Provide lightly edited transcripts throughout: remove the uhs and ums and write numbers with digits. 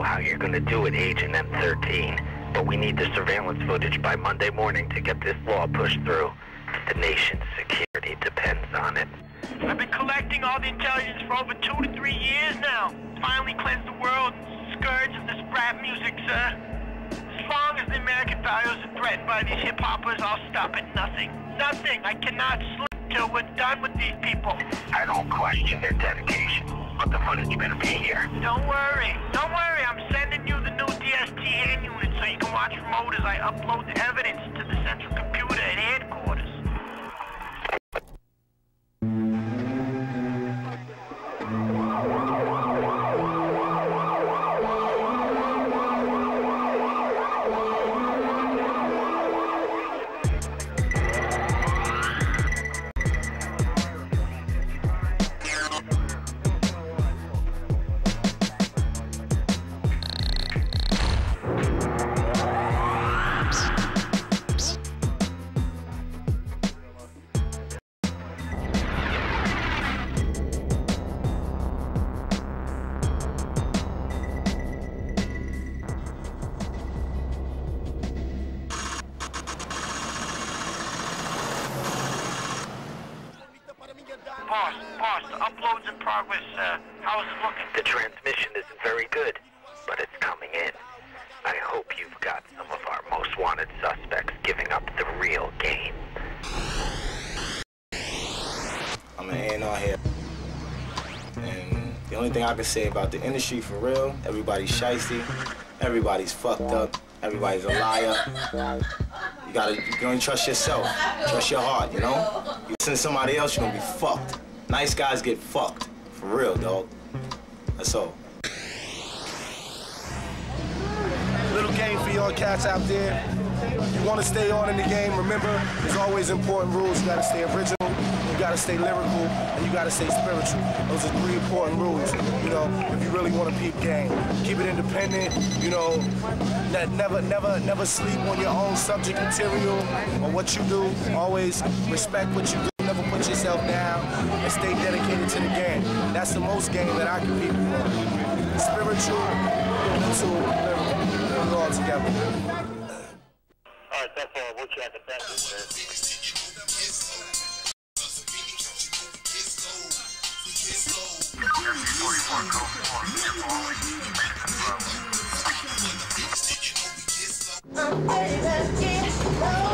know how you're gonna do it, Agent M13, but we need the surveillance footage by Monday morning to get this law pushed through. The nation's security depends on it. I've been collecting all the intelligence for over 2 to 3 years now. Finally cleansed the world scourge of this rap music, sir. As long as the American values are threatened by these hip-hoppers, I'll stop at nothing. Nothing. I cannot sleep till we're done with these people. I don't question their dedication, but the footage better be here. Don't worry. Don't worry. I'm sending you the new DST hand unit so you can watch remote as I upload the evidence to the central computer at headquarters. Boss, the upload's in progress. How's it looking? The transmission isn't very good, but it's coming in. I hope you've got some of our most wanted suspects giving up the real game. I'm an A&R here. And the only thing I can say about the industry for real, everybody's shiesty, everybody's fucked up, everybody's a liar. You can only trust yourself, trust your heart, you know? You listen to somebody else, you're gonna be fucked. Nice guys get fucked, for real, dog. That's all. Little game for y'all cats out there. You want to stay on in the game, remember, there's always important rules. You gotta stay original, you gotta stay lyrical, and you gotta stay spiritual. Those are 3 important rules, you know, if you really want to peep game. Keep it independent, you know, never sleep on your own subject material or what you do. Always respect what you do, never put yourself down, and stay dedicated to the game. That's the most game that I compete for. Spiritual, mental, lyrical, all together. All right, that's all. We'll check it. Thank you, I'm ready to get low,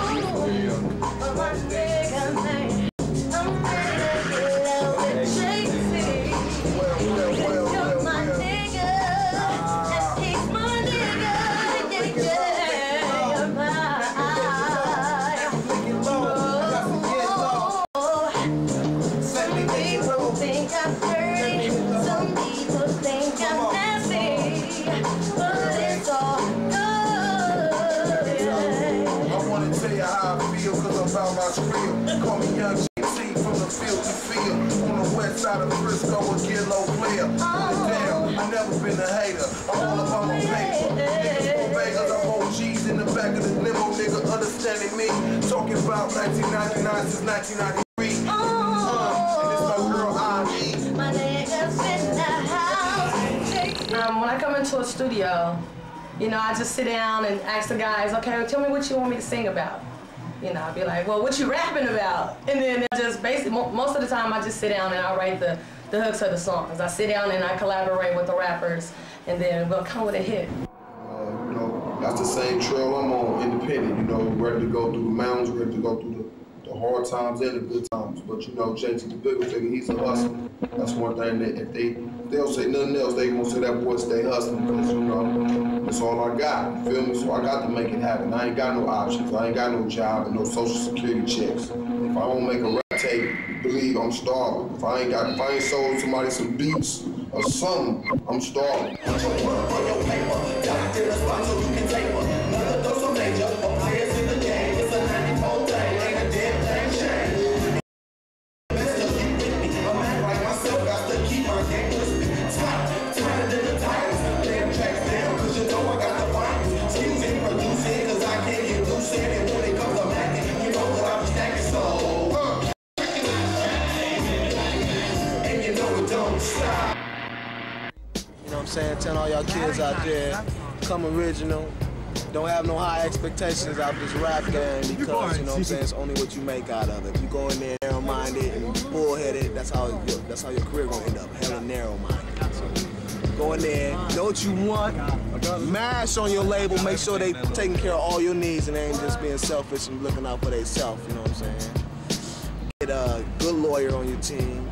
but my nigga man, I'm ready to get low with Jay-Z. You're my nigga, and he's my nigga, yeah, you're mine. Some people think I'm dirty, some people think I'm nasty, but it's all Tell you how I feel, cause I'm about my spiel. Call me Young GT from the field to field. On the west side of Frisco, a get low player. Damn, I never been a hater. I'm all about my paper. Niggas for Vegas, I'm OGs in the back of the limo, nigga understanding me. Talking about 1999 since 1993. And it's my girl I.E. My niggas in the house. When I come into a studio, you know, I just sit down and ask the guys, okay, tell me what you want me to sing about. You know, I'll be like, well, what you rapping about? And then just basically, most of the time I just sit down and I write the hooks of the songs. I sit down and I collaborate with the rappers, and then we'll come with a hit. You know, that's the same trail I'm on, independent, you know, ready to go through the mountains, ready to go through the hard times and the good times. But, you know, JT the bigger figure, he's a hustler. That's one thing that if they don't say nothing else, they gonna say that boy stay hustling, because, you know, that's all I got, you feel me? So I got to make it happen. I ain't got no options. I ain't got no job and no social security checks. If I don't make a rap tape, believe I'm starving. If I ain't sold somebody some beats or something, I'm starving. saying? Telling all y'all kids out there, come original. Don't have no high expectations out this rap game because, you know what I'm saying, it's only what you make out of it. If you go in there narrow-minded and bullheaded, that's how your career gonna end up, hella narrow-minded. So go in there, know what you want, mash on your label, make sure they taking care of all your needs and they ain't just being selfish and looking out for themselves, you know what I'm saying? Get a good lawyer on your team,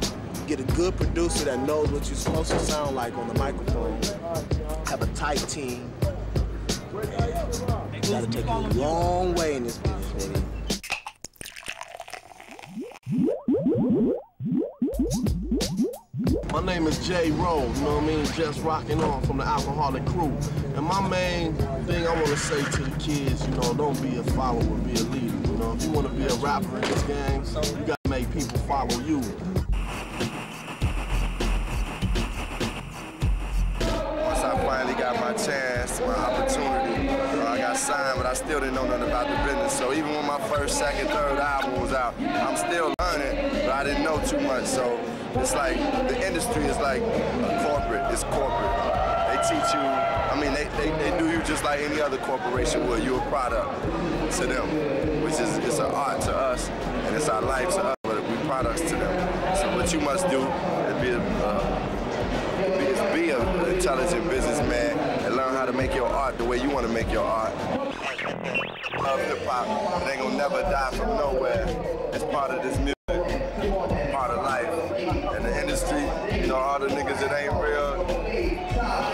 get a good producer that knows what you're supposed to sound like on the microphone, have a tight team. You gotta take you a long way in this business, baby. My name is J. Rowe, you know what I mean? Just rocking on from the Alcoholic Crew. And my main thing I want to say to the kids, you know, don't be a follower, be a leader. You know, if you want to be a rapper in this game, you got to make people follow you. Once I finally got my chance, my opportunity, I got signed, but I still didn't know nothing about the business. So even when my first, second, third album was out, I'm still learning, but I didn't know too much. So it's like the industry is like corporate. It's corporate. They teach you. I mean, they do you just like any other corporation would. You're a product to them, which is it's an art to us, and it's our life to us, but we products to them. So what you must do is be an intelligent businessman and learn how to make your art the way you want to make your art. Love hip-hop. It ain't gonna never die from nowhere. It's part of this music, part of life. And the industry, you know, all the niggas that ain't real,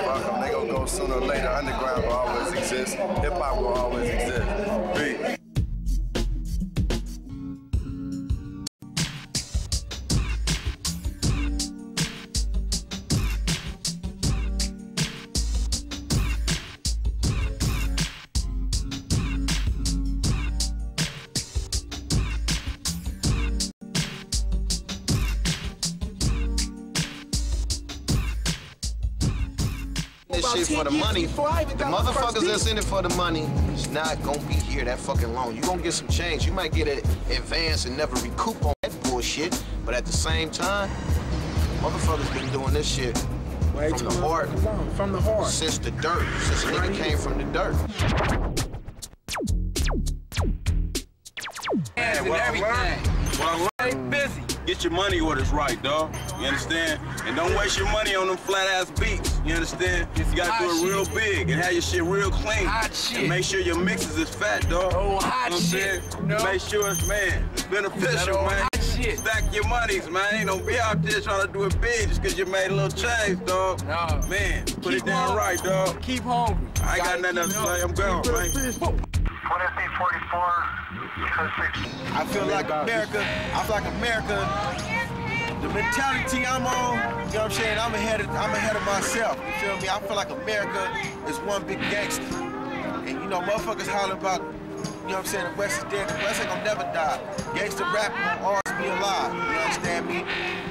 fuck them. They gonna go sooner or later. Underground will always exist. Hip-hop will always exist. Peace. Shit for the money. The motherfuckers that's in it for the money is not gonna be here that fucking long. You gonna get some change. You might get an advance and never recoup on that bullshit. But at the same time, motherfuckers been doing this shit from the heart. From the heart. Since the dirt. Since the nigga came from the dirt. And well, I busy. Get your money orders right, dog. You understand? And don't waste your money on them flat-ass beats. You understand? You gotta do it real big and have your shit real clean. Hot shit. And make sure your mixes is fat, dog. Oh, hot shit. No. Make sure it's, man, it's beneficial, man. Hot shit. Stack your monies, man. Ain't don't be out there trying to do it big just because you made a little change, dog. No. Man, put it down right, dog. Keep hungry. I ain't got nothing else to say. I'm gone, man. I feel like America. I feel like America. The mentality I'm on, you know what I'm saying? I'm ahead of myself. You feel me? I feel like America is one big gangster. And you know, motherfuckers holler about, you know what I'm saying? The West is dead. The West ain't gonna never die. Gangster rap will always be alive. You understand me?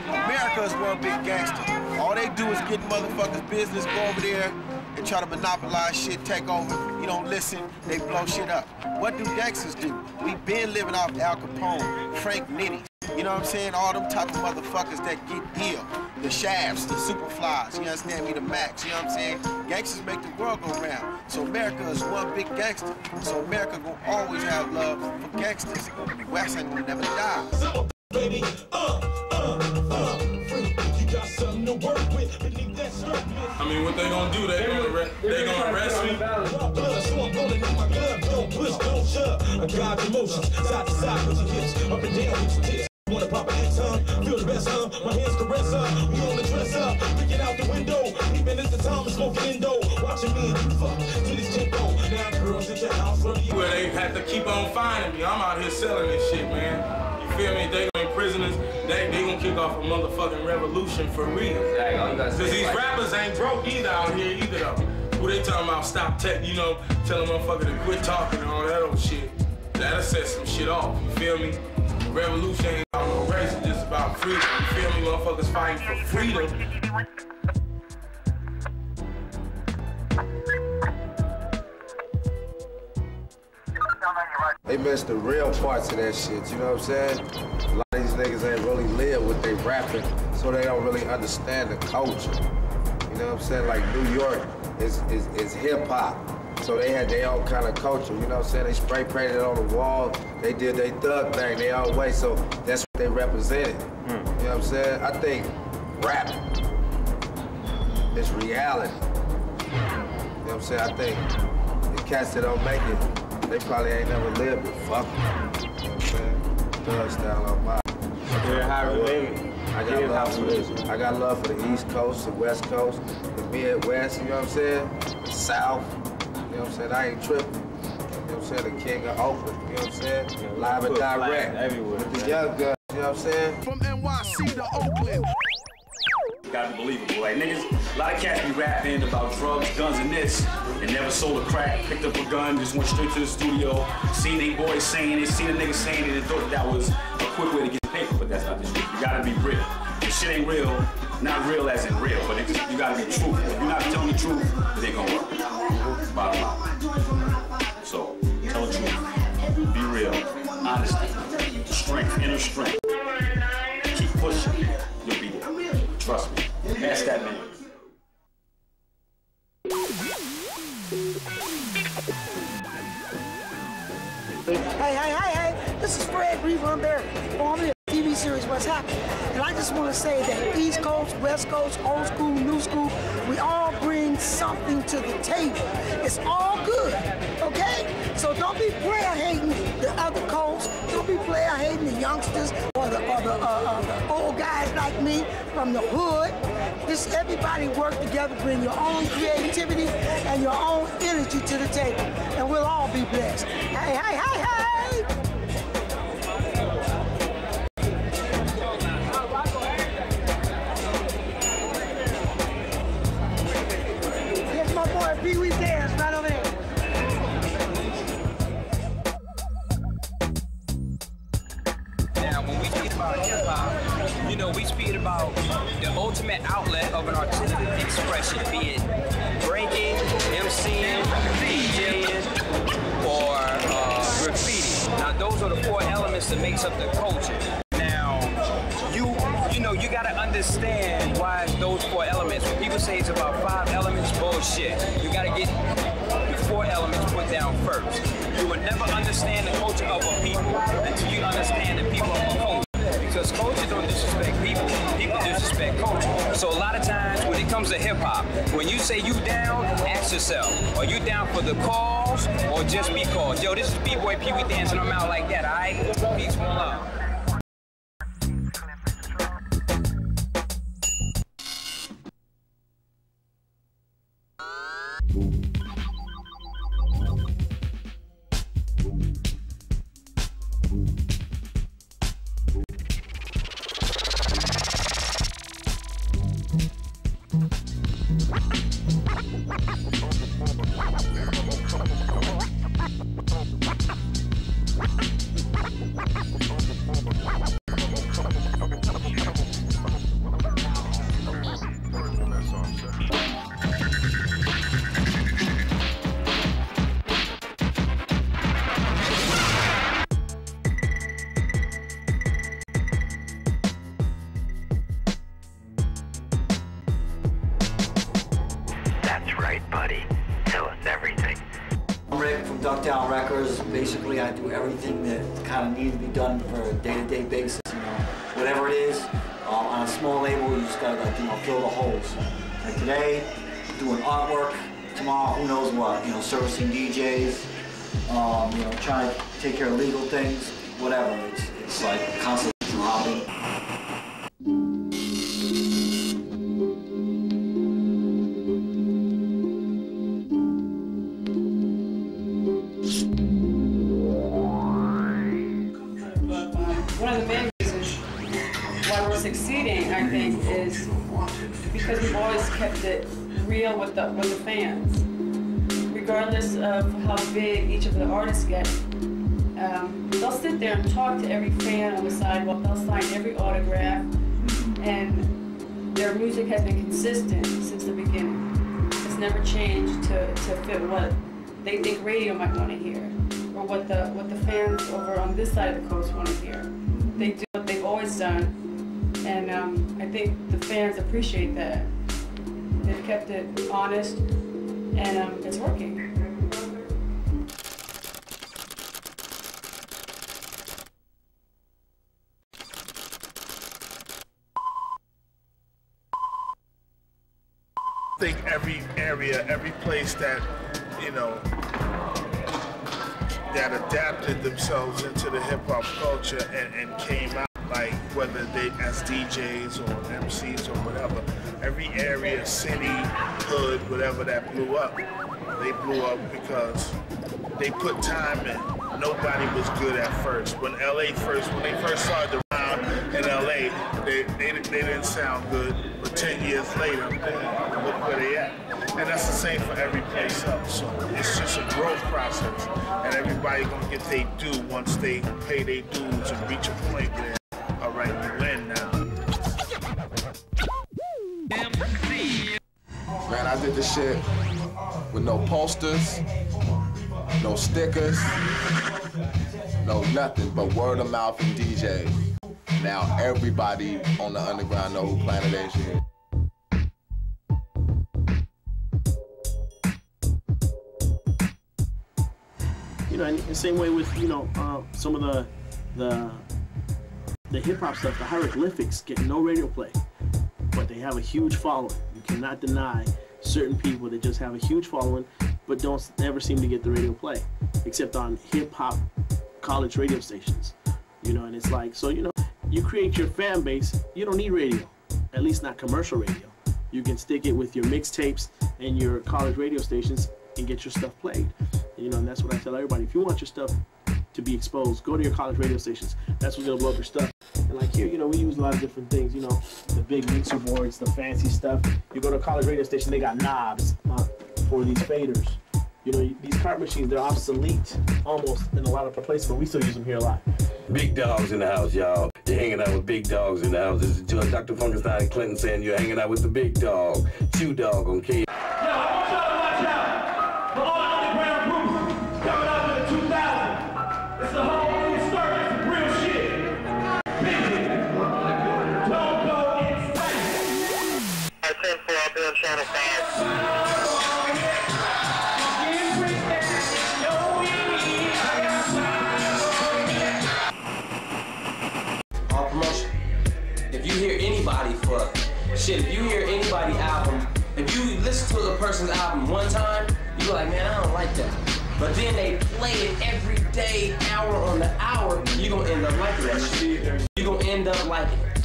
America is one big gangster. All they do is get motherfuckers' business, go over there and try to monopolize shit, take over. You don't listen, they blow shit up. What do gangsters do? We been living off Al Capone, Frank Nitti. You know what I'm saying? All them type of motherfuckers that get ill. The Shafts, the Superflies, you understand me? The Max, you know what I'm saying? Gangsters make the world go round. So America is one big gangster. So America gonna always have love for gangsters. The West ain't gonna never die. Baby, you got something to work with beneath that skirt. I mean, what they gonna do? They gonna arrest me? So I'm rolling in my gun, don't push, don't shove. I drive emotions, side to side with your hips, up and down with your tits. Wanna pop a X, feel the best, my hands caress up, we on the dress up, picking out the window, even at the time of smoking indo, watching me and you fuck to this tempo. Now girls at your house, where they have to keep on finding me. I'm out here selling this shit, man. You feel me? They gonna be prisoners. They gonna kick off a motherfucking revolution for real. Cause these rappers ain't broke either out here either though. Who they talking about? Stop you know, telling motherfucker to quit talking and all that old shit. That'll set some shit off. You feel me? Revolution ain't about no race, it's just about freedom. You feel me? Motherfuckers fighting for freedom. They missed the real parts of that shit, you know what I'm saying? A lot of these niggas ain't really live what they rapping, so they don't really understand the culture. You know what I'm saying? Like New York is hip hop. So they had their own kind of culture, you know what I'm saying? They spray painted it on the wall, they did their thug thing, they all way, so that's what they represented. You know what I'm saying? I think rap is reality. You know what I'm saying? I think the cats that don't make it, they probably ain't never lived it. Fuck them. You know what I'm saying? Thug style on my. I got love for the East Coast, the West Coast, the Midwest, you know what I'm saying? The South. You know what I'm saying? I ain't tripping. You know what I'm saying? The king of Oakland. You know what I'm saying? Live and direct. Everywhere. With the young guns. You know what I'm saying? From NYC to Oakland. Gotta be believable. Like niggas, a lot of cats be rapping about drugs, guns, and this, and never sold a crack, picked up a gun, just went straight to the studio, seen they boys saying it, seen a nigga saying it, and thought that was a quick way to get paper, but that's not the truth. You gotta be real. If shit ain't real, not real as in real, but you gotta be truthful. If you're not telling the truth, it ain't gonna work. Bottom line. So, tell the truth. Be real. Honesty. Strength. Inner strength. Keep pushing. You'll be there. Trust me. Ask that man. Hey. This is Fred Revon Barry, formerly of the TV series What's Happening. And I just want to say that East Coast, West Coast, old school, new school, we all bring something to the table. It's all good, okay? So don't be player hating the other coast. Don't be player hating the youngsters or the old guys like me from the hood. Just everybody work together, bring your own creativity and your own energy to the table, and we'll all be blessed. Hey! Here's my boy Pee Wee Dance right over there. Now, when we speak about hip-hop, you know, we speak about the ultimate outlet of an artistic expression, be it breaking, MCing, DJing, or graffiti. Now, those are the four elements that makes up the culture. Now, you know, you gotta understand why those four elements. When people say it's about 5 elements, bullshit. You gotta get the 4 elements put down first. You will never understand the culture of a people until you understand the people of a culture. Because culture don't disrespect people, people disrespect culture. So a lot of times when it comes to hip hop, when you say you down, ask yourself, are you down for the cause or just because? Yo, this is B-Boy Pee Wee Dance and I'm out like that, alright? Peace and love. Duckdown Records. Basically, I do everything that kind of needs to be done for a day-to-day basis. You know, whatever it is, on a small label, you just gotta, fill the holes. Like today, doing artwork. Tomorrow, who knows what? You know, servicing DJs. You know, trying to take care of legal things. Whatever. It's like constantly dropping. Succeeding, I think, is because we've always kept it real with the fans. Regardless of how big each of the artists get, they'll sit there and talk to every fan on the sidewalk. They'll sign every autograph, and their music has been consistent since the beginning. It's never changed to fit what they think radio might want to hear, or what the fans over on this side of the coast want to hear. They do what they've always done. And I think the fans appreciate that. They've kept it honest, and it's working. I think every area, every place that, you know, that adapted themselves into the hip-hop culture and came out, like whether they as DJs or MCs or whatever, every area, city, hood, whatever that blew up, they blew up because they put time in. Nobody was good at first. When they first started to round in LA, they didn't sound good, but 10 years later, boom, look where they at. And that's the same for every place else. So it's just a growth process, and everybody gonna get their due once they pay their dues and reach a point where, all right, you win now. Man, I did this shit with no posters, no stickers, no nothing but word of mouth and DJs. Now everybody on the underground know who Planet Asia is. You know, and the same way with, you know, some of the hip hop stuff, the hieroglyphics get no radio play, but they have a huge following. You cannot deny certain people that just have a huge following, but don't ever seem to get the radio play, except on hip hop college radio stations. You know, and it's like, so, you know, you create your fan base, you don't need radio, at least not commercial radio. You can stick it with your mixtapes and your college radio stations and get your stuff played. You know, and that's what I tell everybody. If you want your stuff to be exposed, go to your college radio stations. That's what's gonna blow up your stuff. And like here, you know, we use a lot of different things, you know, the big mixer boards, the fancy stuff. You go to a college radio station, they got knobs for these faders. You know, these cart machines, they're obsolete almost in a lot of places, but we still use them here a lot. Big dogs in the house, y'all. You're hanging out with big dogs in the house. This is Dr. Funkenstein and Clinton saying you're hanging out with the big dog, Chew Dog on K. If you hear anybody's album, if you listen to a person's album one time, you go like, man, I don't like that. But then they play it every day, hour on the hour, you're gonna end up liking that shit. You're gonna end up liking it.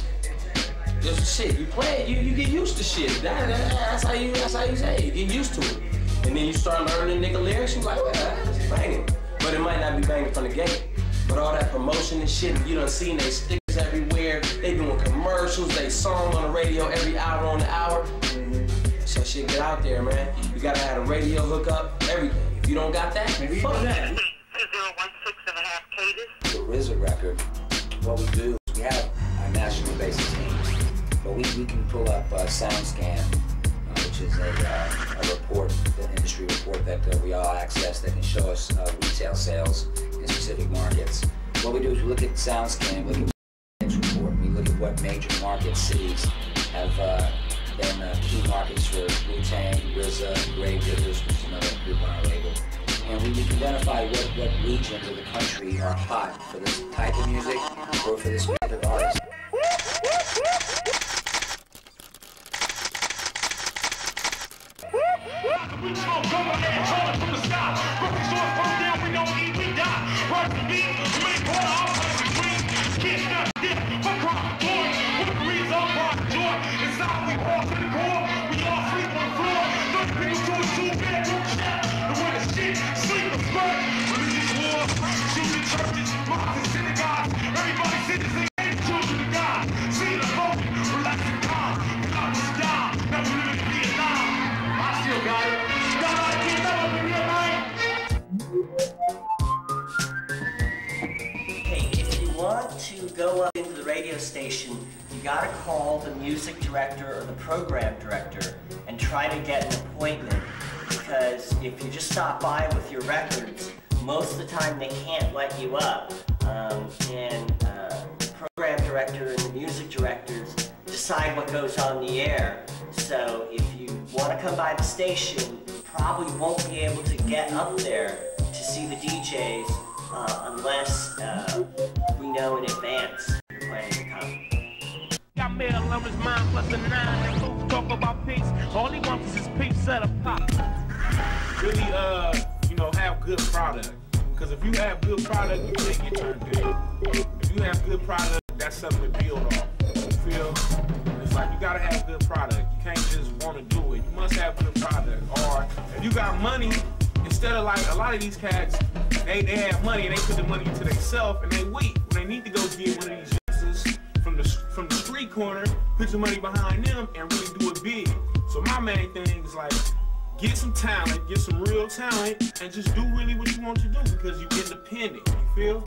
Just shit, you play it, you get used to shit. That's how you say it, you get used to it. And then you start learning nigga lyrics, you're like, well, that's banging. But it might not be banging from the gate. But all that promotion and shit, you done seen they stickers everywhere, they doing commercials, they song on the radio every hour on the hour. So shit, get out there, man. You gotta have a radio hookup, everything. If you don't got that, fuck that. The RZA record, what we do is we have a national basis team, but we can pull up SoundScan, which is a report, an industry report that we all access that can show us retail sales in specific markets. What we do is we look at SoundScan, we look at report, we look at what major market cities have been key markets for Wu-Tang, RZA, Grave Diggers, which is another group on our label. And we can identify what regions of the country are hot for this type of music or for this specific artist. We smoke cover and falling from the sky. Broken swords come down, we don't eat, we die. Right the beat, we ain't caught our place of green. Can't stop this, fuck crime, boy. What the reason I'm rock joy. Inside we walk to the core, we all sleep on the floor. 30 people to a two-bedroom shack. The way the shit, sleep or spread. Religious wars, shooting churches, mosques and synagogues. Everybody citizens and children of God. See the hope, relax and calm. God was down, now we live in Vietnam. I still got it. Hey, if you want to go up into the radio station, you gotta call the music director or the program director and try to get an appointment. Because if you just stop by with your records, most of the time they can't let you up. And the program director and the music directors decide what goes on the air. So if you want to come by the station, you probably won't be able to get up there to see the DJs unless we know in advance you're planning to come. Got mail on his mind plus a 9 and who talk about peace. All he wants is his piece at a pop. Really, you know, have good product. Because if you have good product, you can't get turned down. If you have good product, that's something to build off. You feel? It's like you gotta have good product. You can't just want to do it. You must have good product. Or if you got money, instead of like a lot of these cats, they have money and they put the money into themselves and they wait when they need to go get one of these youngsters from the street corner, put your money behind them and really do it big. So my main thing is like, get some talent, get some real talent, and just do really what you want to do because you're independent, you feel?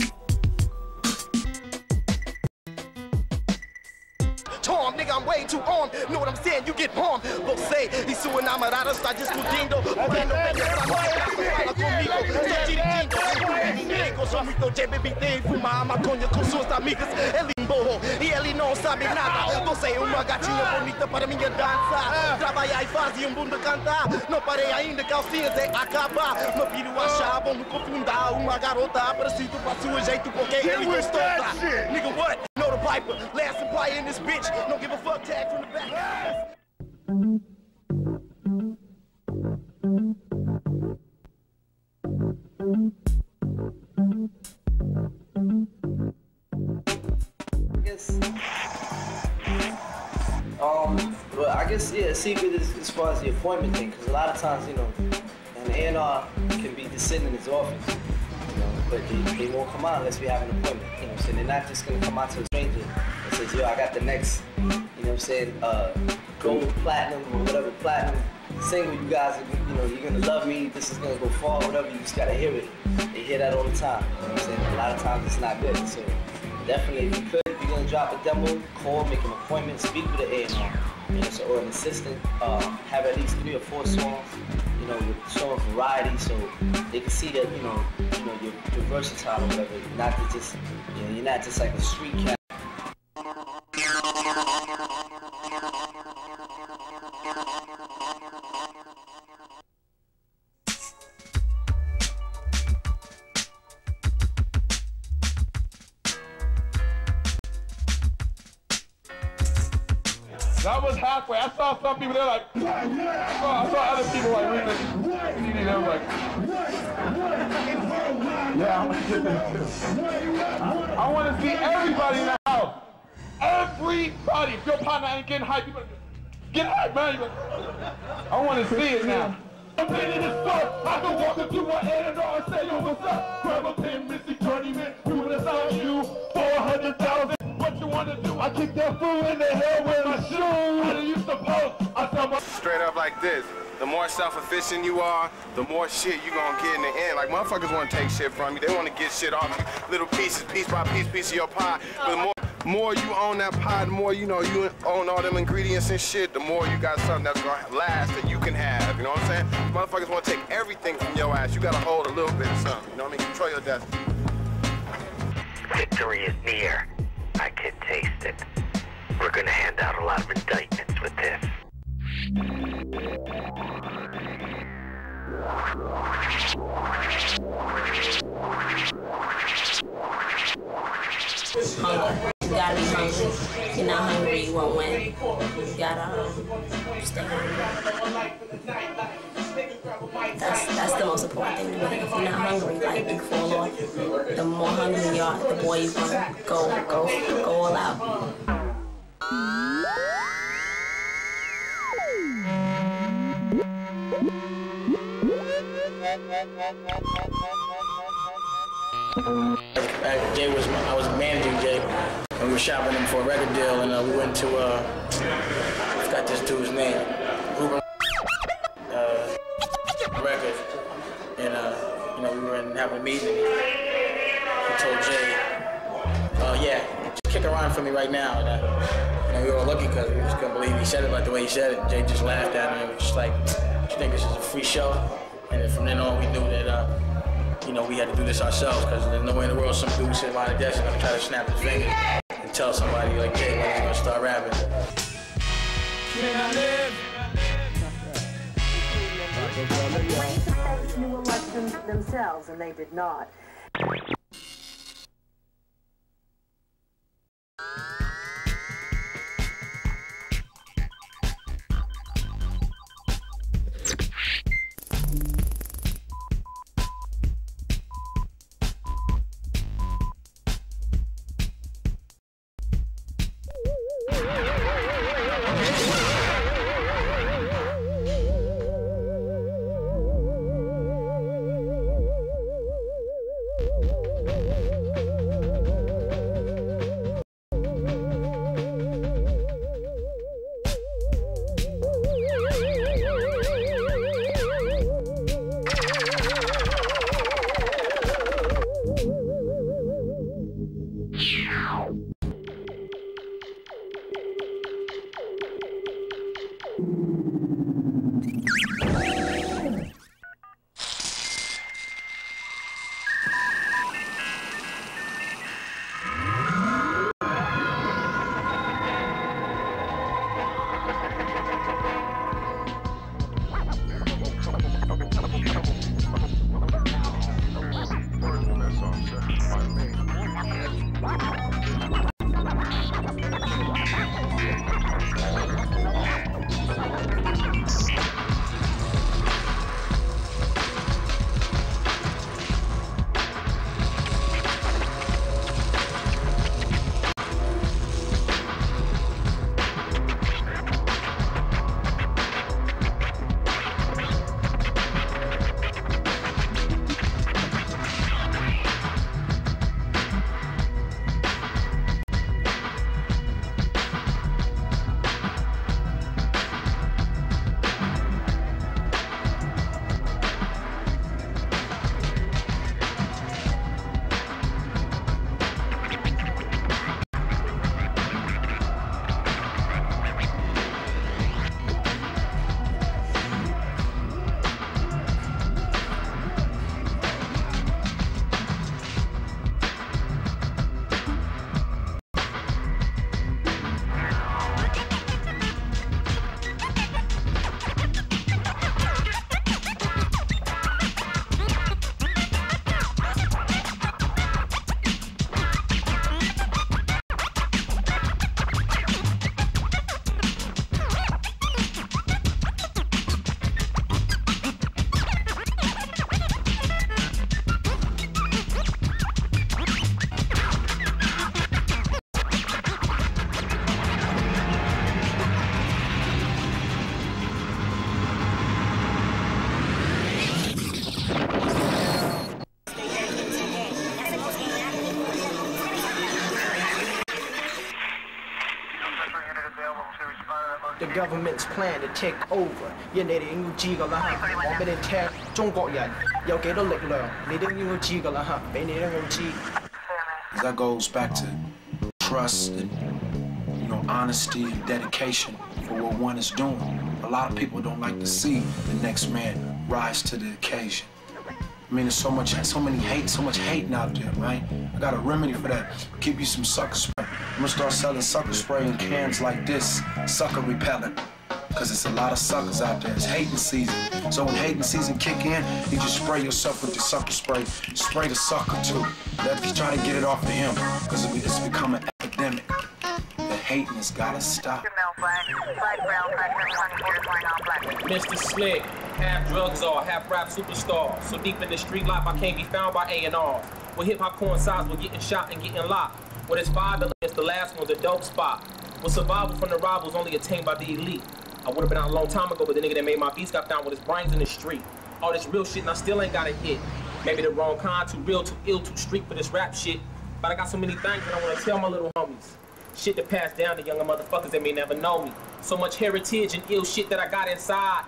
Tom, nigga, I'm way too armed. Know what I'm saying? You get harmed. Você e sua namorada está discutindo. Vendo comigo. Estou dirigindo. Inimigo, sou muito GBBT. Fumar maconha com suas amigas. Ele emborrou e ele não sabe nada. Você é uma gatinha bonita para minha dança. Trabalhar e fazer bunda cantar. Não parei ainda, calcinhas é acabar. Meu filho achava me confundar. Uma garota parecido para seu jeito porque ele gostou. Nigga, what? Know the Viper, last supply in this bitch. Don't give a fuck tag from the back. Well, I guess, yeah, secret is as far as the appointment thing, because a lot of times, you know, an A&R can be just sitting in his office, you know, but they won't come out unless we have an appointment, you know what I'm saying? They're not just going to come out to a stranger and says, yo, I got the next, you know what I'm saying, gold, platinum, or whatever, platinum single, you guys, you know, you're going to love me, this is going to go far, whatever, you just got to hear it. They hear that all the time, you know what I'm saying? A lot of times it's not good, so definitely, if you could, if you're going to drop a demo, call, make an appointment, speak with the A&R. You know, so, or an assistant, have at least 3 or 4 songs, you know, with showing variety, so they can see that, you know, you're versatile or whatever. Not to just, you know, you're not just like a street cat. That was halfway. I saw some people, they're like, I saw other people like reading it, they were like, yeah, I'm gonna get this. I want to see everybody in the house. Everybody. If your partner ain't getting hyped, you better get hyped, man. I want to see it now. I'm in the store. I can walk up to my A&R and say, yo, what's up? Grab a pen, Missy Journeyman, who would assign you 400,000. What you want to do? I kick that fool in the head with my shoes. How do you suppose? I tell my straight up like this. The more self-efficient you are, the more shit you gonna get in the end. Like, motherfuckers want to take shit from you. They want to get shit off you. Little pieces, piece by piece of your pie. But the more you own that pie, the more, you know, you own all them ingredients and shit, the more you got something that's gonna last that you can have. You know what I'm saying? Motherfuckers want to take everything from your ass. You gotta hold a little bit of something. You know what I mean? Control your destiny. Victory is near. I can taste it. We're gonna hand out a lot of indictments with this. Hunger. You gotta be hungry. If you're not hungry, you won't win. You gotta stay hungry. That's the most important thing to me. If you're not hungry, like, you fall off. The more hungry you are, the more you're gonna go all out. I was managing Jay, and we were shopping him for a record deal, and we went to, I forgot this dude's name, Ruben record, and you know, we were having a meeting. He told Jay, yeah, just kick around for me right now. And we were lucky because we just couldn't believe he said it like the way he said it. Jay just laughed at him and was just like, "You think this is a free show?" And then from then on, we knew that, you know, we had to do this ourselves because there's no way in the world some dude sitting behind the desk is gonna try to snap his finger and tell somebody like Jay when he's gonna start rapping. can I live? Free to face new elections themselves, and they did not. The government's plan to take over. 你哋應該知㗎啦嚇，講俾你聽，中國人有幾多力量，你都應該知㗎啦嚇，俾你都應該知。That goes back to trust and honesty and dedication for what one is doing. A lot of people don't like to see the next man rise to the occasion. I mean, there's so much hating out there, right? I got a remedy for that. Give you some sucker spray. I'm gonna start selling sucker spray in cans like this, sucker repellent. Cause it's a lot of suckers out there. It's hating season. So when hating season kick in, you just spray yourself with the sucker spray. Spray the sucker too. Let's try to get it off of him. Cause it's become an epidemic. The hating has gotta stop. Mr. Slick, half drug czar, half rap superstar. So deep in the street life, I can't be found by A&R. Where hip-hop coincides with getting shot and getting locked. Where there's $5, it's the last one's a dope spot. Where survival from the rivals only attained by the elite. I would've been out a long time ago, but the nigga that made my beats got found with his brains in the street. All this real shit and I still ain't got a hit. Maybe the wrong kind, too real, too ill, too street for this rap shit. But I got so many things that I wanna tell my little homies. Shit to pass down to younger motherfuckers that may never know me. So much heritage and ill shit that I got inside.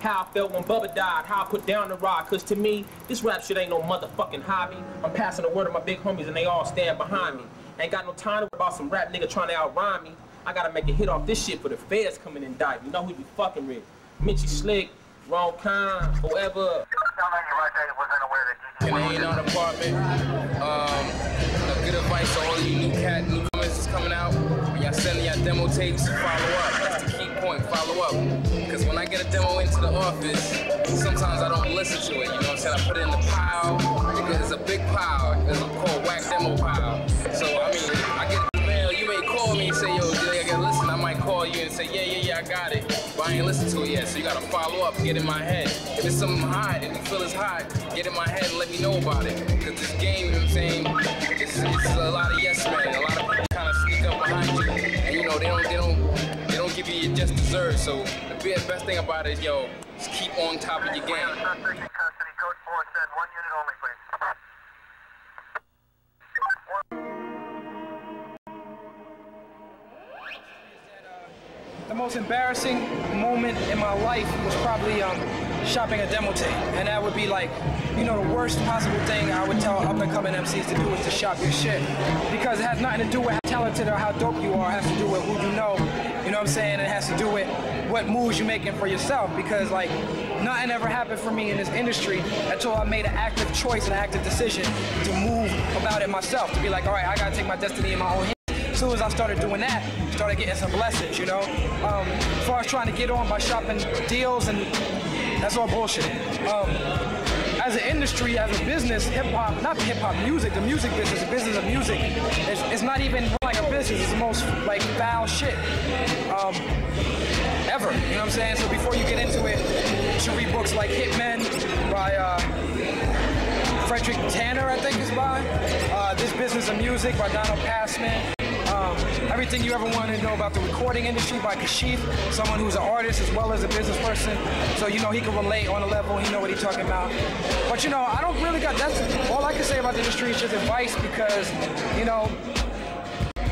How I felt when Bubba died, how I put down the rod. Cause to me, this rap shit ain't no motherfucking hobby. I'm passing the word to my big homies and they all stand behind me. Ain't got no time to worry about some rap nigga trying to outrhyme me. I gotta make a hit off this shit for the feds coming and indict. You know who you fucking with. Mitchie Slick, Wrong Kind, whoever. In the A&R department, good advice to all you newcomers that's coming out. When y'all sending y'all demo tapes, follow up. That's the key point. time, follow up. Because when I get a demo into the office, sometimes I don't listen to it, you know what I'm saying? I put it in the pile, because it's a big pile. It's called Whack Demo Pile. So, I mean, I get the mail, you may call me and say, yo, Jay, I gotta listen. I might call you and say, yeah, I got it. But I ain't listened to it yet, so you gotta follow up, get in my head. If it's something hot, if you feel it's hot, get in my head and let me know about it. Because this game, you know what I'm saying, it's a lot of yes men. A lot of people kind of sneak up behind you. And you know, they don't give you your just desserts. So the best thing about it is, yo, just keep on top of your game. The most embarrassing moment in my life was probably shopping a demo tape. And that would be like, you know, the worst possible thing I would tell up-and-coming MCs to do is to shop your shit. Because it has nothing to do with how talented or how dope you are. It has to do with who you know what I'm saying? It has to do with what moves you're making for yourself. Because like, nothing ever happened for me in this industry until I made an active choice and an active decision to move about it myself. To be like, all right, I gotta take my destiny in my own hands. As soon as I started doing that, started getting some blessings, you know? As far as trying to get on by shopping deals, and that's all bullshit. As an industry, as a business, hip-hop, not hip-hop, music, the music business, the business of music, it's not even like a business, it's the most like foul shit ever, you know what I'm saying? So before you get into it, you should read books like Hitmen by Frederick Tanner, I think is by, This Business of Music by Donald Passman. Everything you ever want to know about the recording industry by Kashif, someone who's an artist as well as a business person. So, you know, he can relate on a level, he know what he's talking about. But, you know, I don't really got, that's all I can say about the industry is just advice because, you know,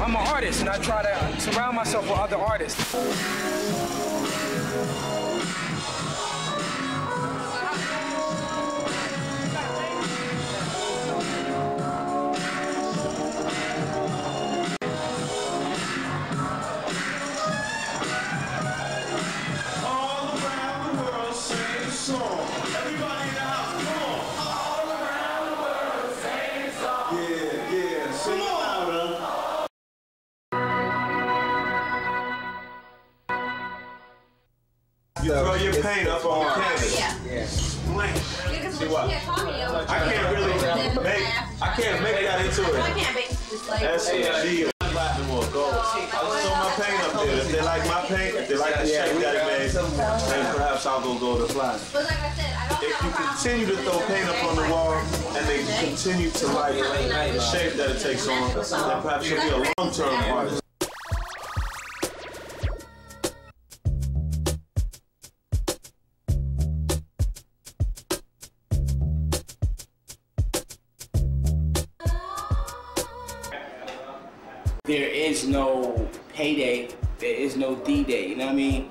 I'm an artist and I try to surround myself with other artists. You throw your paint up on canvas. Yeah. See what? I can't make that into it. SG platinum or gold. I'll throw my paint up there. If they like my paint, if they like the shape that it made, then perhaps I'll go to platinum. If you continue to throw paint up on the wall and they continue to like the shape that it takes on, then perhaps you'll be a long-term artist. There is no payday, there is no D-Day, you know what I mean?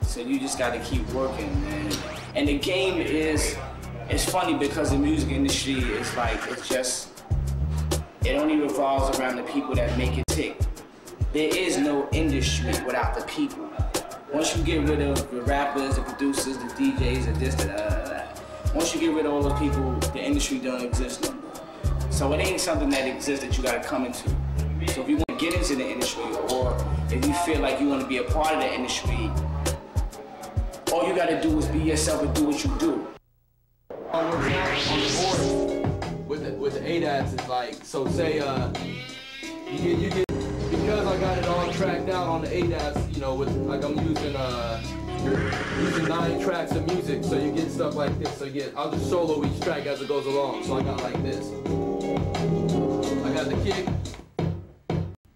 So you just gotta keep working, man. And the game is, it's funny because the music industry is like, it's just, it only revolves around the people that make it tick. There is no industry without the people. Once you get rid of the rappers, the producers, the DJs, the this, that. Once you get rid of all those people, the industry don't exist no more. So it ain't something that exists that you gotta come into. So if you want to get into the industry, or if you feel like you want to be a part of the industry, all you got to do is be yourself and do what you do. On the board with the ADATs, it's like, so say you get because I got it all tracked out on the ADATs, you know, with like I'm using 9 tracks of music, so you get stuff like this. So I'll just solo each track as it goes along. So I got like this. I got the kick.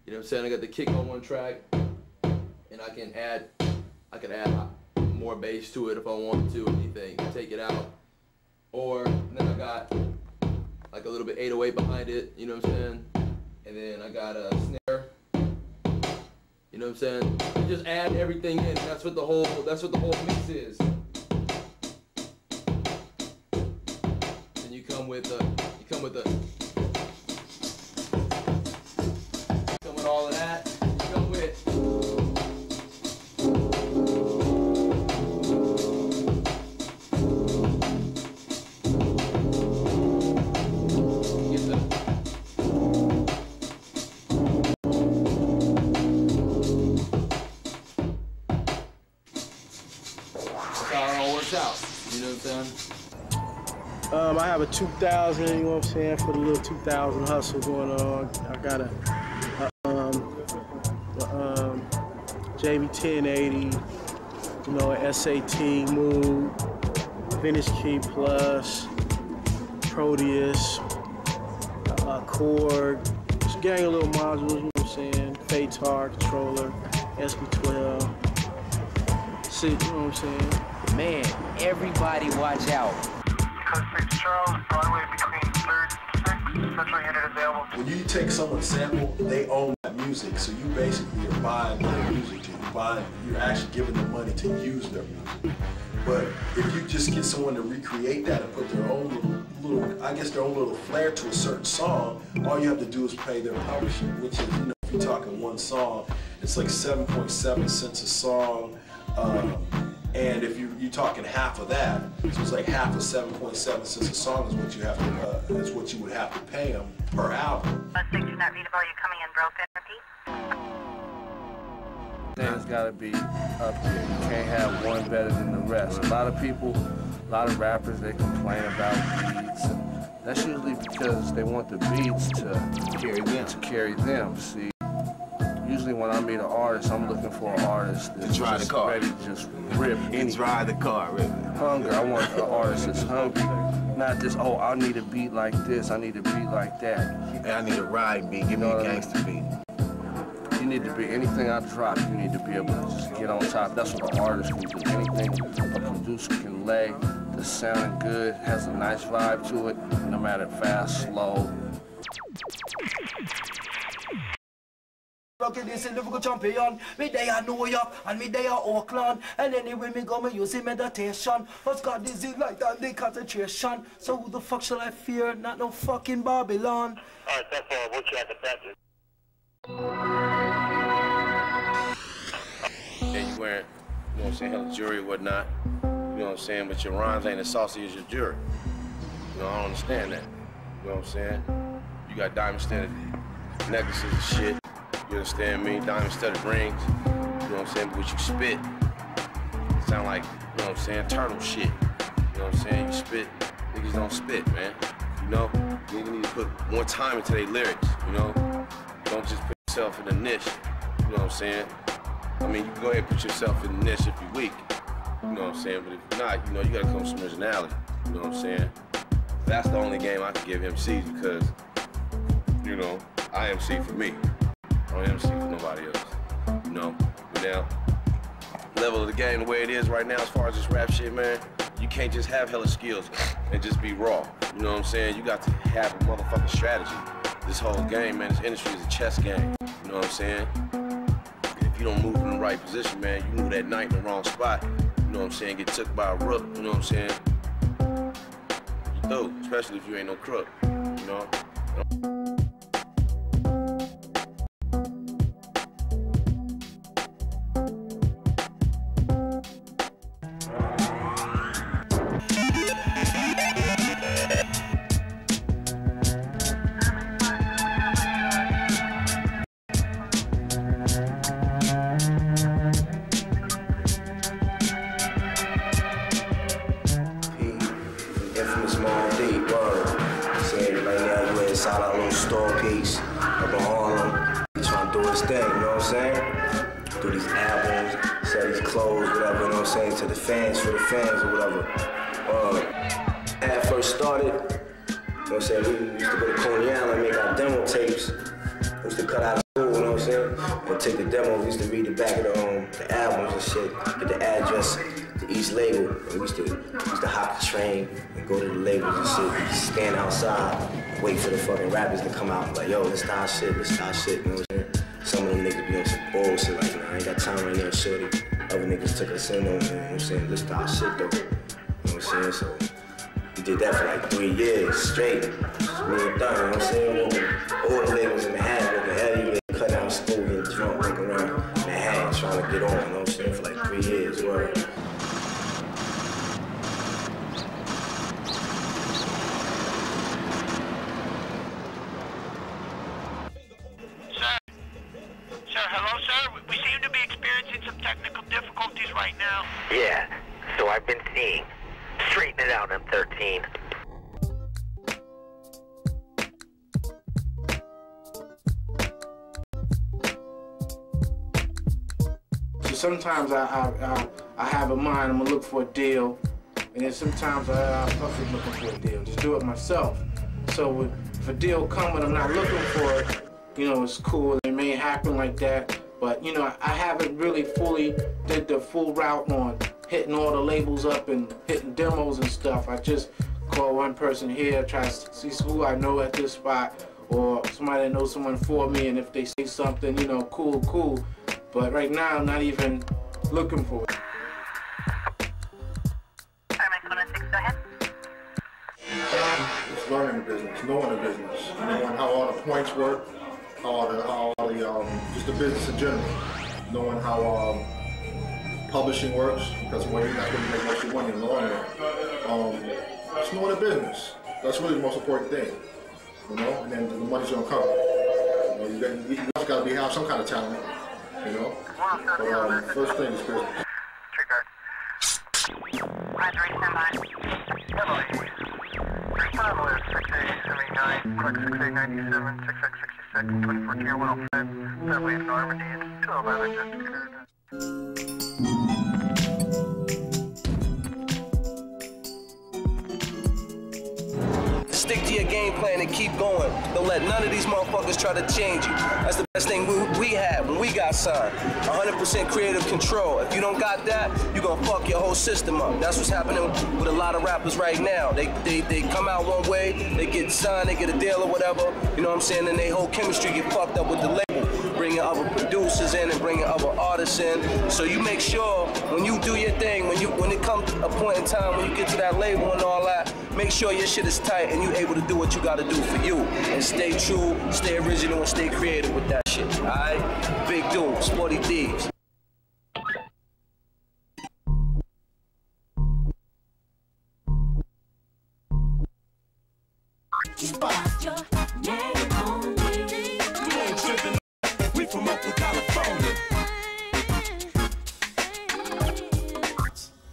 You know what I'm saying? I got the kick on one track, and I can add more bass to it if I want to, anything, take it out. Or then I got like a little bit 808 behind it, you know what I'm saying? And then I got a snare, you know what I'm saying? You just add everything in. That's what the whole mix is. And you come with all of that, you come with us out. You know what I'm saying? I have a 2000, you know what I'm saying, for the little 2000 hustle going on. I got a JB 1080, you know, an SAT Mood, Vintage Key Plus, Proteus, Korg, just a gang of little modules, you know what I'm saying, Phaetar controller, SP12, see, you know what I'm saying. Man, everybody watch out. Charles, Broadway between 3rd and 6th, central unit available. When you take someone's sample, they own that music, so you basically are buying their music. You're actually giving them money to use their music. But if you just get someone to recreate that and put their own little, I guess their own little flair to a certain song, all you have to do is pay their publishing, which is, you know, if you're talking one song, it's like 7.7 cents a song. And if you're talking half of that, so it's like half of 7.7 cents a song is what you have to is what you would have to pay them per album. Signal not readable. You're coming in broken. Repeat. Things gotta be up there. You can't have one better than the rest. A lot of people, a lot of rappers, they complain about beats, and that's usually because they want the beats to carry them. See, usually when I meet an artist, I'm looking for an artist that's just ready to just rip anything. Drive the car, rip. Hunger. I want an artist that's hungry. Not just, oh, I need a beat like this, I need a beat like that. And I need a ride beat, give me a gangster beat. You need to be, anything I drop, you need to be able to just get on top. That's what an artist can do. Anything a producer can lay that's sounding good, has a nice vibe to it, no matter fast, slow. Rocket is a Liverpool champion. Me day at New York and me day at Auckland. And anyway me go me using meditation. But God is it like that the concentration. So who the fuck shall I fear? Not no fucking Babylon. Alright, that's all. We'll check the battery. Yeah, you wearing, you know what I'm saying, hella jewelry or whatnot. You know what I'm saying? But your rhymes ain't as saucy as your jewelry. You know, I don't understand that. You know what I'm saying? You got diamond-studded necklaces and shit. You understand me? Diamond-studded rings. You know what I'm saying? But what you spit, sound like, you know what I'm saying, turtle shit. You know what I'm saying? You spit, niggas don't spit, man. You know? You need to put more time into their lyrics, you know? Don't just put yourself in a niche. You know what I'm saying? I mean, you can go ahead and put yourself in a niche if you're weak. You know what I'm saying? But if you're not, you know, you gotta come with some originality. You know what I'm saying? That's the only game I can give MCs because, you know, I MC for me. I don't MC for nobody else. You know? But now, level of the game the way it is right now as far as this rap shit, man, you can't just have hella skills and just be raw. You know what I'm saying? You got to have a motherfucking strategy. This whole game, man, this industry is a chess game. You know what I'm saying? If you don't move in the right position, man, you move that knight in the wrong spot. You know what I'm saying? Get took by a rook, you know what I'm saying? You through, especially if you ain't no crook, you know? Take the demo, we used to read the back of the albums and shit, get the address to each label, and we used to hop the train and go to the labels and shit, stand outside, wait for the fucking rappers to come out, like, yo, let's start shit, you know what I'm saying? Some of them niggas be on some bullshit, like, nah, I ain't got time right now, shorty. Other niggas took us in on, you know what I'm saying, let's start shit though, you know what I'm saying? So, we did that for like 3 years straight, just me and Dunn, you know what I'm saying? All the labels in the hat, what the hell you cut down school, get drunk, walk around Manhattan, trying to get on, you know what I'm saying, for like 3 years, word. Sir, hello, sir. We seem to be experiencing some technical difficulties right now. Yeah, so So I've been seeing. Straighten it out, M13. So sometimes I have a mind, I'm gonna look for a deal, and then sometimes I fuck with looking for a deal, just do it myself. So if a deal comes and I'm not looking for it, you know, it's cool, it may happen like that, but you know, I haven't really fully did the full route on hitting all the labels up and hitting demos and stuff. I just call one person here, try to see who I know at this spot, or somebody that knows someone for me, and if they say something, you know, cool. But right now, I'm not even looking for it. It's learning the business, knowing the business, knowing how all the points work, just the business in general, knowing how publishing works, because that's where you make most of your money in the long run. Just knowing the business, that's really the most important thing, you know, and then the money's gonna come. You know, you just gotta have some kind of talent, you know, but first thing is business. Time was 6879, clock 6897, 6666, 24 tier 105, that way in Normandy, and 211 just Stick to your game plan and keep going. Don't let none of these motherfuckers try to change you. That's the best thing we had when we got signed. 100% creative control. If you don't got that, you're gonna fuck your whole system up. That's what's happening with a lot of rappers right now. They come out one way, they get signed, they get a deal or whatever, you know what I'm saying, and their whole chemistry get fucked up with the label. Bringing other producers in and bringing other artists in. So you make sure when you do your thing, when it comes to a point in time when you get to that label and all that, make sure your shit is tight and you're able to do what you gotta do for you. And stay true, stay original, and stay creative with that shit, alright? Big Doom, Sporty Thieves. From Oakland, California.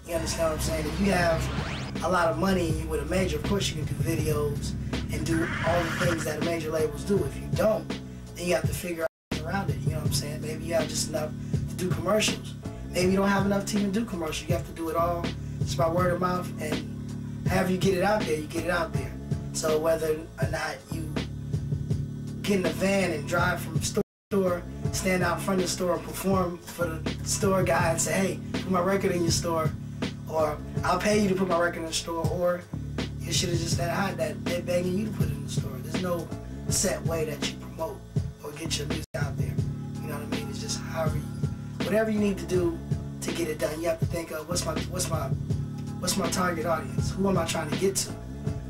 You understand what I'm saying? If you have a lot of money with a major, of course you can do videos and do all the things that major labels do. If you don't, then you have to figure out around it. You know what I'm saying? Maybe you have just enough to do commercials. Maybe you don't have enough to even do commercials. You have to do it all just by word of mouth, and however you get it out there, you get it out there. So whether or not you get in a van and drive from store to store, stand out in front of the store and perform for the store guy and say, hey, put my record in your store, or I'll pay you to put my record in the store, or your shit is just that hot that they're begging you to put it in the store. There's no set way that you promote or get your music out there. You know what I mean? It's just however whatever you need to do to get it done. You have to think of what's my target audience? Who am I trying to get to?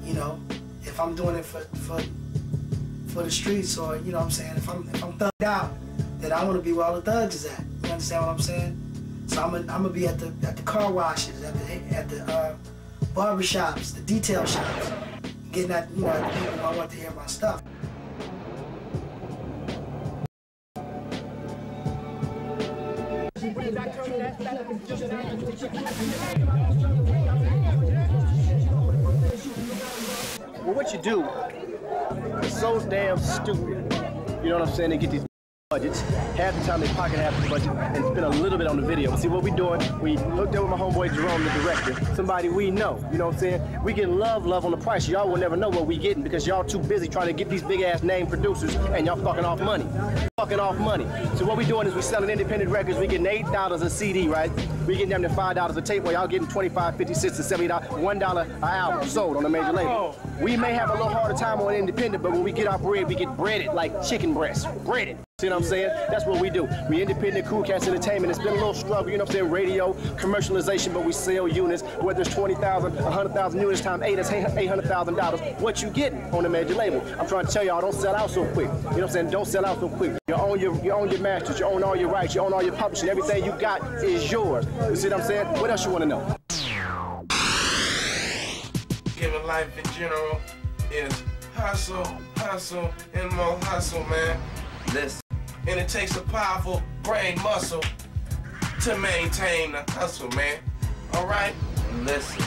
You know, if I'm doing it for the streets, or you know what I'm saying, if I'm thugged out, then I want to be where all the thugs is at. You understand what I'm saying? So I'm gonna be at the car washes, at the barber shops, the detail shops, getting at, you know, the people who I want to hear my stuff. Well, what you do is so damn stupid. You know what I'm saying? They get these budgets. Half the time they pocket half the budget and spend a little bit on the video. See what we doing? We hooked up with my homeboy Jerome, the director, somebody we know. You know what I'm saying? We get love on the price. Y'all will never know what we getting because y'all too busy trying to get these big ass name producers and y'all fucking off money. So what we doing is we selling independent records. We getting $8 a CD, right? We getting them to $5 a tape. While y'all getting $25, $50, $60, $70, $1 an album sold on a major label. We may have a little harder time on independent, but when we get our bread, we get breaded like chicken breast, breaded. See what I'm saying? That's what we do. We independent, Cool Cats Entertainment. It's been a little struggle, you know what I'm saying? Radio, commercialization, but we sell units. Whether it's 20,000, 100,000 units times 8, that's $800,000. What you getting on a major label? I'm trying to tell y'all, don't sell out so quick. You know what I'm saying? Don't sell out so quick. You own your masters, you own all your rights, you own all your publishing. Everything you got is yours. You see what I'm saying? What else you want to know? Giving life in general is hustle, hustle, and more hustle, man. Listen. And it takes a powerful brain muscle to maintain the hustle, man. All right? listen.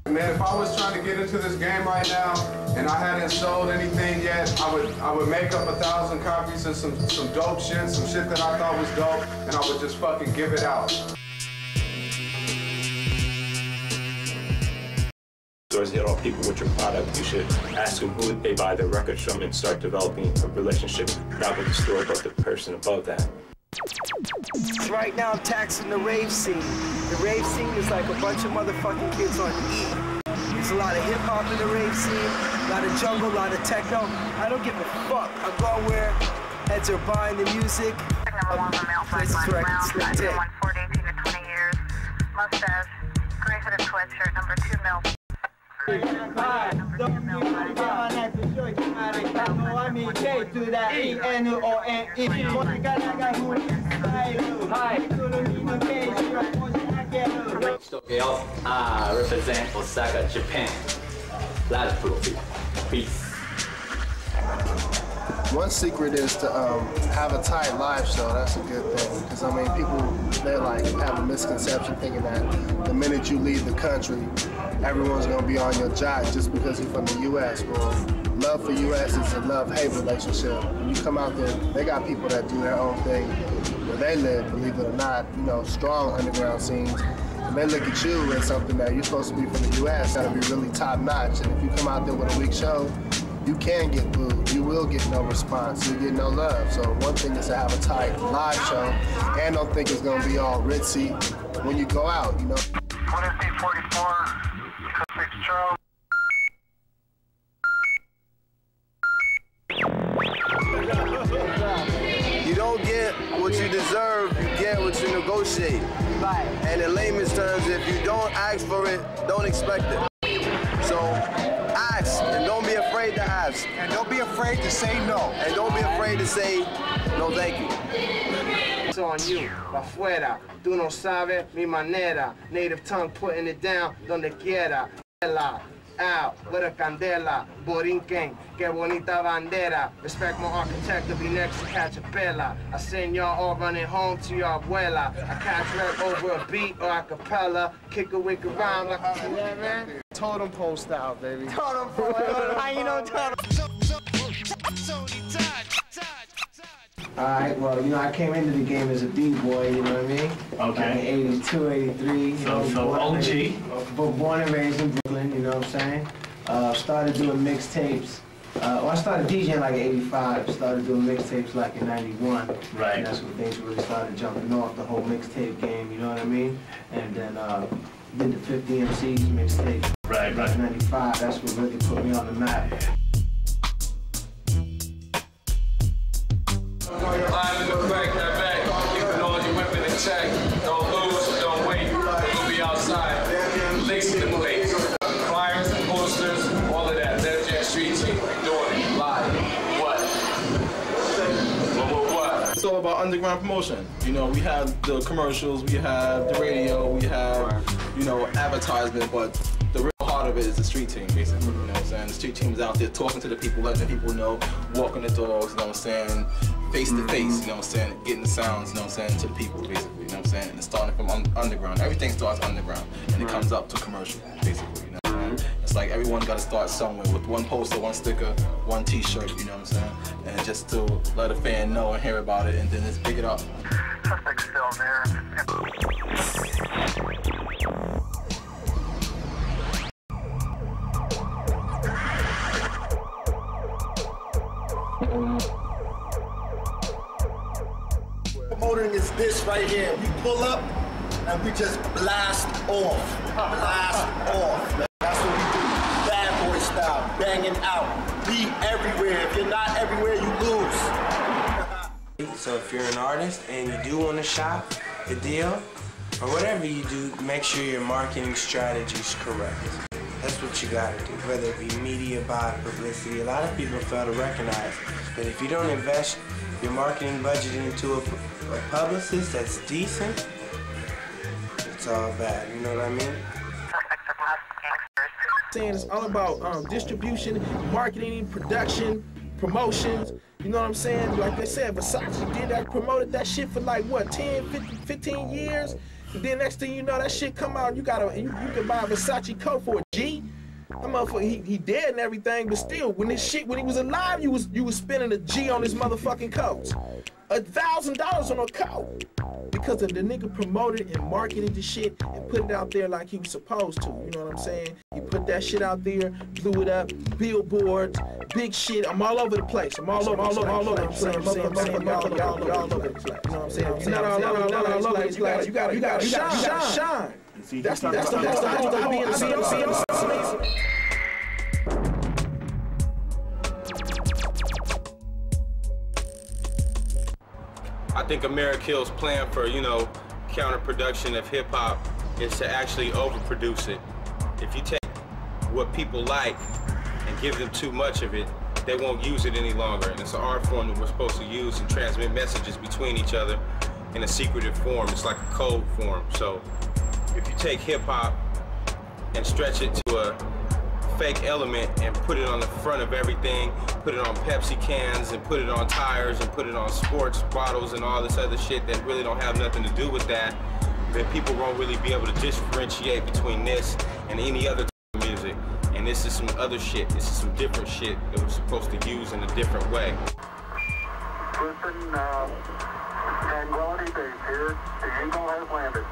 Man, if I was trying to get into this game right now and I hadn't sold anything yet, I would make up 1,000 copies of some dope shit, some shit that I thought was dope, and I would just fucking give it out. Stores hit all people with your product, you should ask them who they buy their records from and start developing a relationship, not with the store, but the person above that. Right now I'm taxing the rave scene. The rave scene is like a bunch of motherfucking kids on E. There's a lot of hip hop in the rave scene, a lot of jungle, a lot of techno. I don't give a fuck. I'm going where heads are buying the music. Places where I can slip dick. 14, 18 to 20 years. Mustache, gray hooded sweatshirt, number 2 mil. Tokyo, represent Osaka, Japan. Large profit. Peace. One secret is to have a tight live show. That's a good thing. Because, I mean, people, they like have a misconception thinking that the minute you leave the country, everyone's going to be on your jock just because you're from the U.S. Well, love for U.S. is a love-hate relationship. When you come out there, they got people that do their own thing where they live, believe it or not, you know, strong underground scenes. And they look at you as something that you're supposed to be from the U.S. Got to be really top-notch. And if you come out there with a weak show, you can get booed. You will get no response. You get no love. So one thing is to have a tight live show and don't think it's going to be all ritzy when you go out, you know. What is D44? 6 Charles. You don't get what you deserve, you get what you negotiate. Right. And in layman's terms, if you don't ask for it, don't expect it. So ask, and don't be afraid to ask. And don't be afraid to say no. And don't be afraid to say no thank you. It's on you, pa' fuera, tú no sabes mi manera. Native tongue putting it down donde quiera. Out with a candela, Borinquen, que bonita bandera. Respect my architect to be next to catch a bella. I send y'all all running home to your abuela. I catch rap over a beat or a cappella. Kick a wick around like a man. Totem pole style, baby. Totem pole, how you know totem? Alright, well, you know, I came into the game as a B-boy, you know what I mean? Okay. Like in 82, 83. So OG. Born and raised in Brooklyn, you know what I'm saying? Started doing mixtapes. Well, I started DJing like in 85. Started doing mixtapes like in 91. Right. And that's when things really started jumping off, the whole mixtape game, you know what I mean? And then did the 50 MCs mixtape. Right. 95, that's what really put me on the map. Live in the back, keeping all your weapon in check. Don't lose, don't wait, we'll be outside. Lacing the place. Flyers, posters, all of that. That's your street team. Doing it live. What? It's all about underground promotion. You know, we have the commercials, we have the radio, we have, you know, advertisement, but the real heart of it is the street team, basically, you know what I'm saying? The street team is out there talking to the people, letting the people know, walking the dogs, you know what I'm saying? Face to face, you know what I'm saying? Getting the sounds, you know what I'm saying, to the people, basically, you know what I'm saying? And it's starting from underground. Everything starts underground, and it comes up to commercial, basically, you know what I'm saying? It's like everyone got to start somewhere with one poster, one sticker, one t-shirt, you know what I'm saying? And just to let a fan know and hear about it, and then just pick it up. Suspect still there. Promoting is this right here. We pull up and we just blast off. Blast off. That's what we do. Bad boy style. Banging out. Be everywhere. If you're not everywhere, you lose. So if you're an artist and you do want to shop the deal, or whatever you do, make sure your marketing strategy is correct. That's what you gotta do, whether it be media, buy, publicity. A lot of people fail to recognize that if you don't invest your marketing budget into a publicist that's decent, it's all bad, you know what I mean? Saying it's all about distribution, marketing, production, promotions. You know what I'm saying? Like they said, Versace did that, promoted that shit for like what, 10, 15 years? And then next thing you know, that shit come out, you can buy a Versace coat for a G. That motherfucker, he dead and everything, but still, when he was alive, you was spending a G on his motherfucking coats. $1,000 on a coat. Because the nigga promoted and marketed the shit and put it out there like he was supposed to. You know what I'm saying? He put that shit out there, blew it up, billboards, big shit. I'm all over the place. I'm all over the place. You know what I'm saying? All over the place. You know what I'm saying? You're not all over the place. You gotta shine. That's the whole being a I think Amerikill's plan for, you know, counterproduction of hip hop is to actually overproduce it. If you take what people like and give them too much of it, they won't use it any longer. And it's an art form that we're supposed to use and transmit messages between each other in a secretive form. It's like a code form. So if you take hip hop and stretch it to a fake element and put it on the front of everything, put it on Pepsi cans and put it on tires and put it on sports bottles and all this other shit that really don't have nothing to do with that, then people won't really be able to differentiate between this and any other type of music. And this is some other shit. This is some different shit that we're supposed to use in a different way. Tranquility Base here. The Eagle has landed.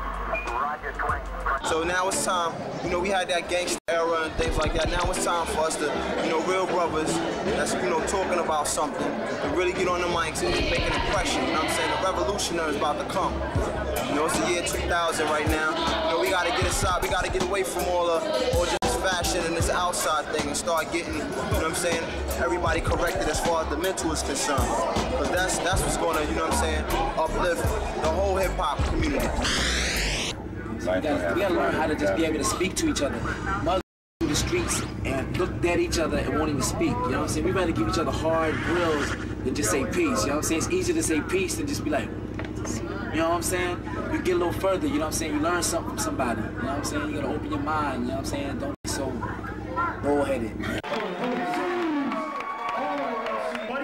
Rocket 20. So now it's time, you know, we had that gangster era and things like that. Now it's time for us to, you know, real brothers that's, you know, talking about something and really get on the mics and make an impression. You know what I'm saying? The revolutionary is about to come. You know, it's the year 2000 right now. You know, we gotta get aside, we gotta get away from all just fashion and this outside thing and start getting, you know what I'm saying, everybody corrected as far as the mental is concerned. Because that's what's gonna, you know what I'm saying, uplift the whole hip hop community. We gotta learn how to just be able to speak to each other. Mothers through the streets and looked at each other and won't even speak. You know what I'm saying? We better give each other hard grills than just say peace. You know what I'm saying? It's easier to say peace than just be like, you know what I'm saying? You get a little further, you know what I'm saying? You learn something from somebody. You know what I'm saying? You gotta open your mind, you know what I'm saying? Don't be so bullheaded.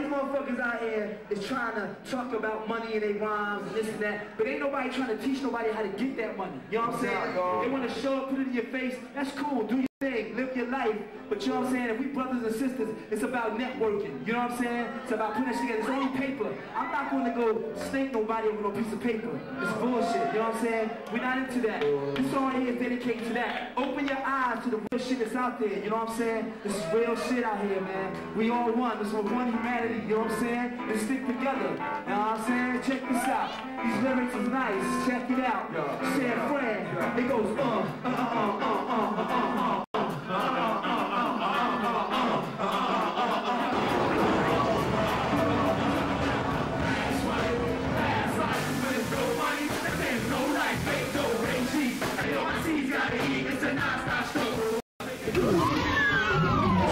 Motherfuckers out here is trying to talk about money in their rhymes and this and that, but ain't nobody trying to teach nobody how to get that money. You know what I'm saying? They want to show up, put it in your face. That's cool. Do your thing, live your life. But you know what I'm saying? If we brothers and sisters, it's about networking. You know what I'm saying? It's about putting that together. It's only paper. I'm not going to go snake nobody over no piece of paper. It's bullshit. You know what I'm saying? We're not into that. This song here is dedicated to that. Open your eyes to the real shit that's out there. You know what I'm saying? This is real shit out here, man. We all one. This is one humanity. You know what I'm saying? Let's stick together. You know what I'm saying? Check this out. These lyrics is nice. Check it out. San Fran. It goes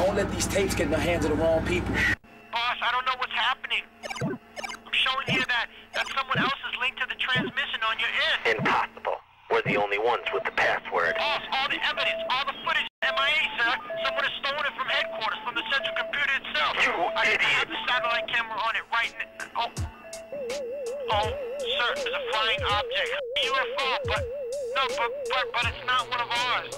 Don't let these tapes get in the hands of the wrong people. Boss, I don't know what's happening. I'm showing here that someone else is linked to the transmission on your end. Impossible. We're the only ones with the password. Boss, all the evidence, all the footage, MIA, sir. Someone has stolen it from headquarters, from the central computer itself. I have the satellite camera on it right now. Oh, sir, there's a flying object. A UFO, but it's not one of ours.